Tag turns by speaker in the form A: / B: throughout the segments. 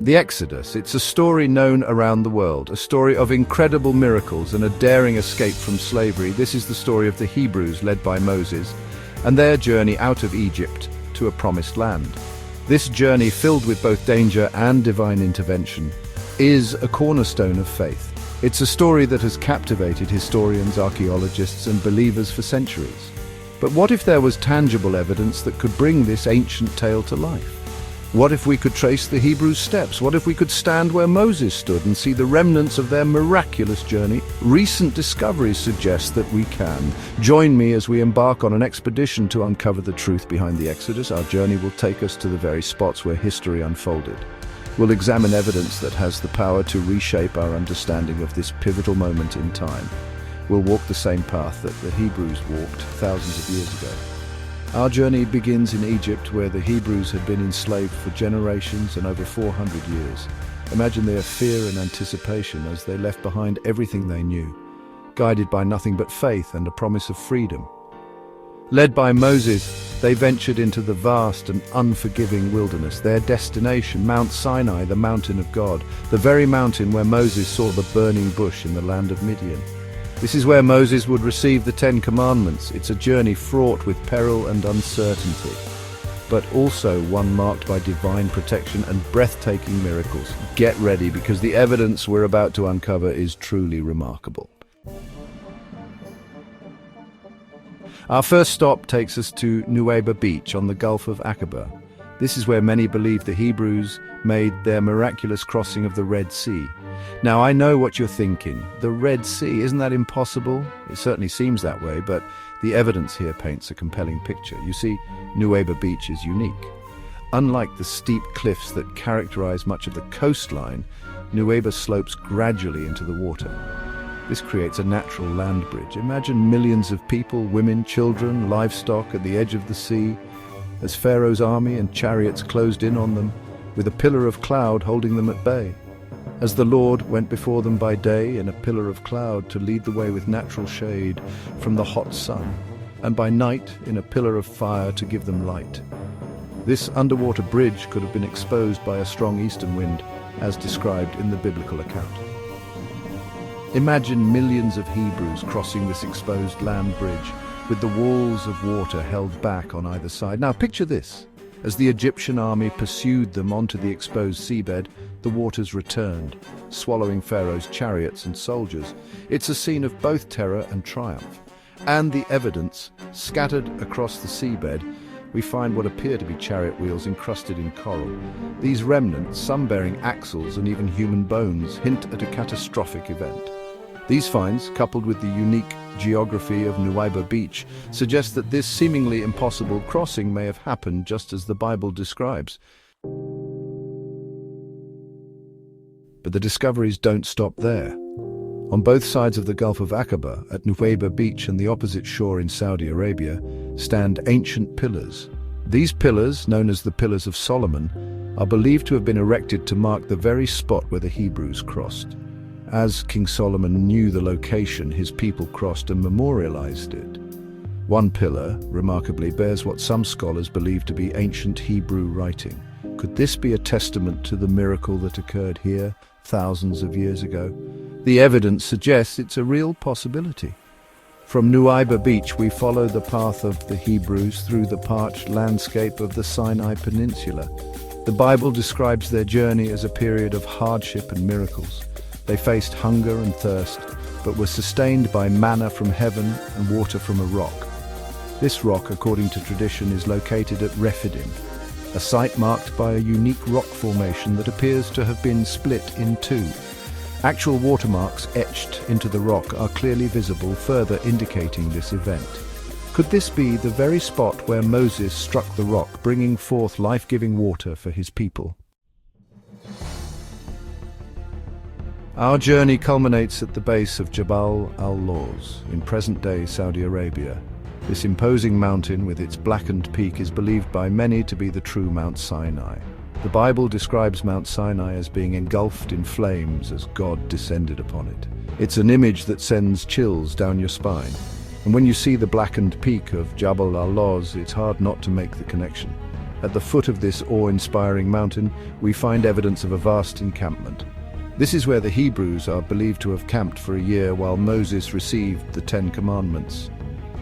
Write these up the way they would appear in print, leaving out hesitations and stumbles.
A: The Exodus, it's a story known around the world, a story of incredible miracles and a daring escape from slavery. This is the story of the Hebrews led by Moses and their journey out of Egypt to a promised land. This journey, filled with both danger and divine intervention, is a cornerstone of faith. It's a story that has captivated historians, archaeologists, and believers for centuries. But what if there was tangible evidence that could bring this ancient tale to life? What if we could trace the Hebrews' steps? What if we could stand where Moses stood and see the remnants of their miraculous journey? Recent discoveries suggest that we can. Join me as we embark on an expedition to uncover the truth behind the Exodus. Our journey will take us to the very spots where history unfolded. We'll examine evidence that has the power to reshape our understanding of this pivotal moment in time. We'll walk the same path that the Hebrews walked thousands of years ago. Our journey begins in Egypt, where the Hebrews had been enslaved for generations and over 400 years. Imagine their fear and anticipation as they left behind everything they knew, guided by nothing but faith and a promise of freedom. Led by Moses, they ventured into the vast and unforgiving wilderness. Their destination, Mount Sinai, the mountain of God, the very mountain where Moses saw the burning bush in the land of Midian. This is where Moses would receive the 10 Commandments. It's a journey fraught with peril and uncertainty, but also one marked by divine protection and breathtaking miracles. Get ready, because the evidence we're about to uncover is truly remarkable. Our first stop takes us to Nuweiba Beach on the Gulf of Aqaba. This is where many believe the Hebrews made their miraculous crossing of the Red Sea. Now, I know what you're thinking. The Red Sea, isn't that impossible? It certainly seems that way, but the evidence here paints a compelling picture. You see, Nuweiba Beach is unique. Unlike the steep cliffs that characterize much of the coastline, Nuweiba slopes gradually into the water. This creates a natural land bridge. Imagine millions of people, women, children, livestock at the edge of the sea, as Pharaoh's army and chariots closed in on them, with a pillar of cloud holding them at bay. As the Lord went before them by day in a pillar of cloud to lead the way with natural shade from the hot sun, and by night in a pillar of fire to give them light. This underwater bridge could have been exposed by a strong eastern wind, as described in the biblical account. Imagine millions of Hebrews crossing this exposed land bridge, with the walls of water held back on either side. Now picture this. As the Egyptian army pursued them onto the exposed seabed, the waters returned, swallowing Pharaoh's chariots and soldiers. It's a scene of both terror and triumph. And the evidence, scattered across the seabed, we find what appear to be chariot wheels encrusted in coral. These remnants, some bearing axles and even human bones, hint at a catastrophic event. These finds, coupled with the unique geography of Nuweiba Beach, suggest that this seemingly impossible crossing may have happened just as the Bible describes. But the discoveries don't stop there. On both sides of the Gulf of Aqaba, at Nuweiba Beach and the opposite shore in Saudi Arabia, stand ancient pillars. These pillars, known as the Pillars of Solomon, are believed to have been erected to mark the very spot where the Hebrews crossed. As King Solomon knew the location, his people crossed and memorialized it. One pillar, remarkably, bears what some scholars believe to be ancient Hebrew writing. Could this be a testament to the miracle that occurred here thousands of years ago? The evidence suggests it's a real possibility. From Nuweiba Beach, we follow the path of the Hebrews through the parched landscape of the Sinai Peninsula. The Bible describes their journey as a period of hardship and miracles. They faced hunger and thirst, but were sustained by manna from heaven and water from a rock. This rock, according to tradition, is located at Rephidim, a site marked by a unique rock formation that appears to have been split in two. Actual watermarks etched into the rock are clearly visible, further indicating this event. Could this be the very spot where Moses struck the rock, bringing forth life-giving water for his people? Our journey culminates at the base of Jabal al-Lawz in present-day Saudi Arabia. This imposing mountain with its blackened peak is believed by many to be the true Mount Sinai. The Bible describes Mount Sinai as being engulfed in flames as God descended upon it. It's an image that sends chills down your spine. And when you see the blackened peak of Jabal al-Lawz, it's hard not to make the connection. At the foot of this awe-inspiring mountain, we find evidence of a vast encampment. This is where the Hebrews are believed to have camped for a year while Moses received the Ten Commandments.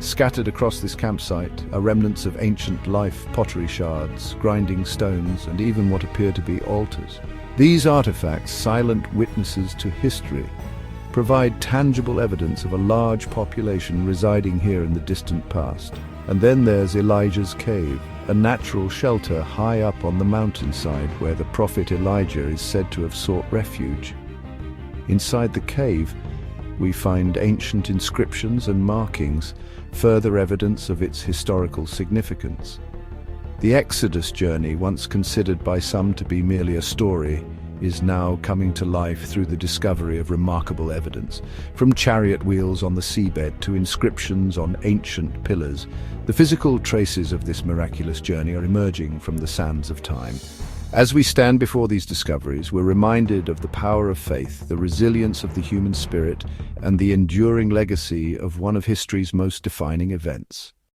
A: Scattered across this campsite are remnants of ancient life pottery shards, grinding stones, and even what appear to be altars. These artifacts, silent witnesses to history, provide tangible evidence of a large population residing here in the distant past. And then there's Elijah's cave, a natural shelter high up on the mountainside where the prophet Elijah is said to have sought refuge. Inside the cave, we find ancient inscriptions and markings, further evidence of its historical significance. The Exodus journey, once considered by some to be merely a story, is now coming to life through the discovery of remarkable evidence. From chariot wheels on the seabed to inscriptions on ancient pillars, the physical traces of this miraculous journey are emerging from the sands of time. As we stand before these discoveries, we're reminded of the power of faith, the resilience of the human spirit, and the enduring legacy of one of history's most defining events.